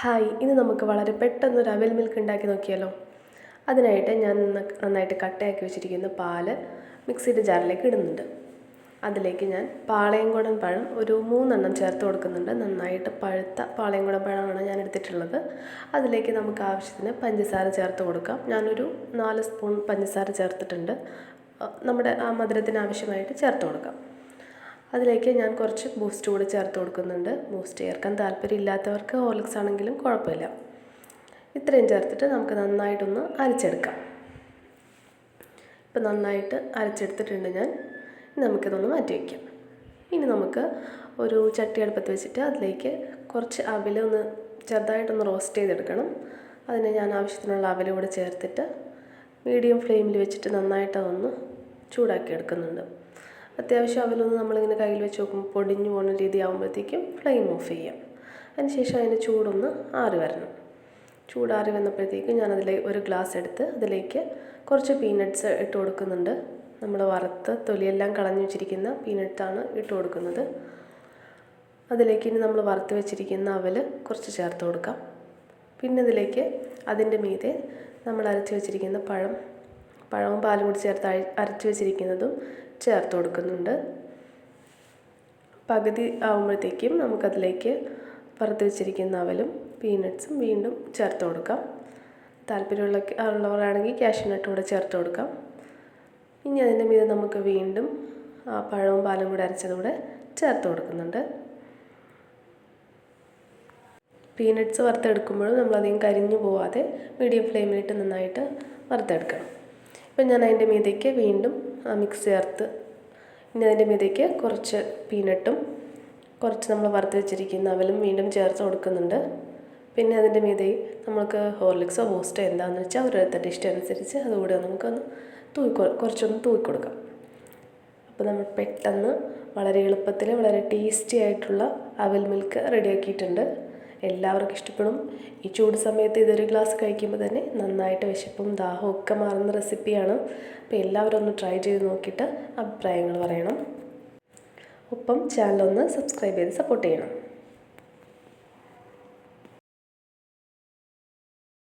Hi, ഇന്ന് നമുക്ക് വളരെ പെട്ടെന്നൊരു അവിൽ മിൽക്ക് ഉണ്ടാക്കി നോക്കിയാലോ. അതിനായിട്ട് ഞാൻ നന്നായിട്ട് കട്ടയാക്കി വെച്ചിരിക്കുന്ന പാല് മിക്സിയുടെ ജാറിലേക്ക് ഇടുന്നുണ്ട്. അതിലേക്ക് ഞാൻ പാളയംകുടൻ പഴം ഒരു 3 ചേർത്ത് കൊടുക്കുന്നുണ്ട്. നന്നായിട്ട് പഴുത്ത പാളയംകുടൻ പഴമാണ് ഞാൻ എടുത്തിട്ടുള്ളത്. അതിലേക്ക് നമുക്ക് ആവശ്യത്തിന് പഞ്ചസാര ചേർത്ത് കൊടുക്കാം. ഞാനൊരു 4 സ്പൂൺ പഞ്ചസാര ചേർത്തിട്ടുണ്ട്. നമ്മുടെ ആ മധുരത്തിന് ആവശ്യമായിട്ട് ചേർത്ത് കൊടുക്കാം. അതിലേക്ക് ഞാൻ കുറച്ച് ബൂസ്റ്റ് കൂടി ചേർത്ത് കൊടുക്കുന്നുണ്ട്. ബൂസ്റ്റ് ചേർക്കാൻ താല്പര്യമില്ലാത്തവർക്ക് ഹോർലിക്സ് ആണെങ്കിലും കുഴപ്പമില്ല. ഇത്രയും ചേർത്തിട്ട് നമുക്ക് നന്നായിട്ടൊന്ന് അരച്ചെടുക്കാം. ഇപ്പം നന്നായിട്ട് അരച്ചെടുത്തിട്ടുണ്ട് ഞാൻ. നമുക്കിതൊന്ന് മാറ്റി വയ്ക്കാം. ഇനി നമുക്ക് ഒരു ചട്ടി അടുപ്പത്ത് വെച്ചിട്ട് അതിലേക്ക് കുറച്ച് അവിൽ ഒന്ന് ചെറുതായിട്ടൊന്ന് റോസ്റ്റ് ചെയ്തെടുക്കണം. അതിന് ഞാൻ ആവശ്യത്തിനുള്ള അവിൽ കൂടെ ചേർത്തിട്ട് മീഡിയം ഫ്ലെയിമിൽ വെച്ചിട്ട് നന്നായിട്ട് അതൊന്ന് ചൂടാക്കി എടുക്കുന്നുണ്ട്. അത്യാവശ്യം അവിലൊന്ന് നമ്മളിങ്ങനെ കയ്യിൽ വെച്ച് നോക്കുമ്പോൾ പൊടിഞ്ഞു പോകുന്ന രീതി ആകുമ്പോഴത്തേക്കും ഫ്ലെയിം ഓഫ് ചെയ്യാം. അതിനുശേഷം അതിൻ്റെ ചൂടൊന്ന് ആറി വരണം. ചൂടാറി വന്നപ്പോഴത്തേക്കും ഞാനതിൽ ഒരു ഗ്ലാസ് എടുത്ത് അതിലേക്ക് കുറച്ച് പീനട്ട്സ് ഇട്ട് കൊടുക്കുന്നുണ്ട്. നമ്മൾ വറുത്ത് തൊലിയെല്ലാം കളഞ്ഞു വെച്ചിരിക്കുന്ന പീനട്ട്സാണ് ഇട്ട് കൊടുക്കുന്നത്. അതിലേക്ക് ഇനി നമ്മൾ വറുത്ത് വെച്ചിരിക്കുന്ന അവൽ കുറച്ച് ചേർത്ത് കൊടുക്കാം. പിന്നെ ഇതിലേക്ക് അതിൻ്റെ മീതെ നമ്മൾ അരച്ച് വെച്ചിരിക്കുന്ന പഴവും പാലും കൂടി ചേർത്ത് അരച്ച് വെച്ചിരിക്കുന്നതും ചേർത്ത് കൊടുക്കുന്നുണ്ട്. പകുതി ആകുമ്പോഴത്തേക്കും നമുക്കതിലേക്ക് വറുത്ത് വെച്ചിരിക്കുന്ന അവലും പീനട്ട്സും വീണ്ടും ചേർത്ത് കൊടുക്കാം. താല്പര്യമുള്ളവരാണെങ്കിൽ കാഷ്യൂനട്ട് കൂടെ ചേർത്ത് കൊടുക്കാം. ഇനി അതിൻ്റെ മീതെ നമുക്ക് വീണ്ടും ആ പഴവും പാലും കൂടെ അരച്ചതുകൂടെ ചേർത്ത് കൊടുക്കുന്നുണ്ട്. പീനട്ട്സ് വറുത്തെടുക്കുമ്പോഴും നമ്മളധികം കരിഞ്ഞു പോവാതെ മീഡിയം ഫ്ലെയിമിലിട്ട് നന്നായിട്ട് വറുത്തെടുക്കണം. ഇപ്പം ഞാൻ അതിൻ്റെ മീതേക്ക് വീണ്ടും മിക്സ് ചേർത്ത് ഇനി അതിൻ്റെ മീതേക്ക് കുറച്ച് പീനട്ടും കുറച്ച് നമ്മൾ വറുത്ത് വെച്ചിരിക്കുന്ന അവലും വീണ്ടും ചേർത്ത് കൊടുക്കുന്നുണ്ട്. പിന്നെ അതിൻ്റെ മീതെ നമുക്ക് ഹോർലിക്സോ ബൂസ്റ്റോ എന്താണെന്ന് വെച്ചാൽ ഓരോരുത്തരുടെ ഇഷ്ടം അനുസരിച്ച് അതുകൂടെ നമുക്കൊന്ന് കുറച്ചൊന്ന് തൂക്കിക്കൊടുക്കാം. അപ്പോൾ നമ്മൾ പെട്ടെന്ന് വളരെ എളുപ്പത്തിൽ വളരെ ടേസ്റ്റി ആയിട്ടുള്ള അവിൽ മിൽക്ക് റെഡിയാക്കിയിട്ടുണ്ട്. എല്ലാവർക്കും ഇഷ്ടപ്പെടും. ഈ ചൂട് സമയത്ത് ഇതൊരു ഗ്ലാസ് കഴിക്കുമ്പോൾ തന്നെ നന്നായിട്ട് വിശപ്പും ദാഹവും ഒക്കെ മാറുന്ന റെസിപ്പിയാണ്. അപ്പോൾ എല്ലാവരും ഒന്ന് ട്രൈ ചെയ്ത് നോക്കിയിട്ട് അഭിപ്രായങ്ങൾ പറയണം. ഒപ്പം ചാനലൊന്ന് സബ്സ്ക്രൈബ് ചെയ്ത് സപ്പോർട്ട് ചെയ്യണം.